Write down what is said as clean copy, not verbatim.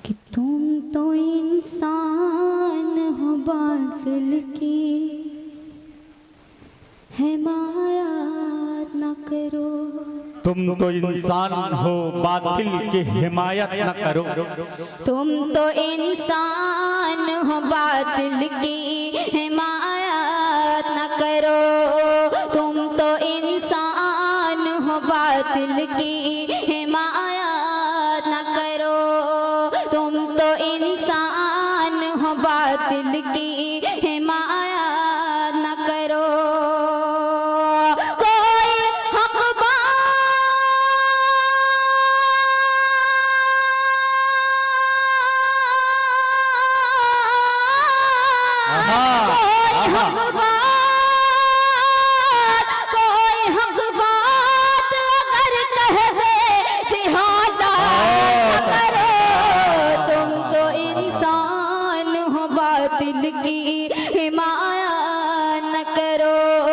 कि तुम तो इंसान हो बातिल की हिमायत न करो। तुम तो इंसान हो बातिल की हिमायत न करो। तुम तो इंसान हो बातिल की हिमायत न करो। तुम तो इंसान हो बातिल की हिमायत न करो। तुम तो इंसान हो बातिल की हिमायत न करो। दिल की हिमायत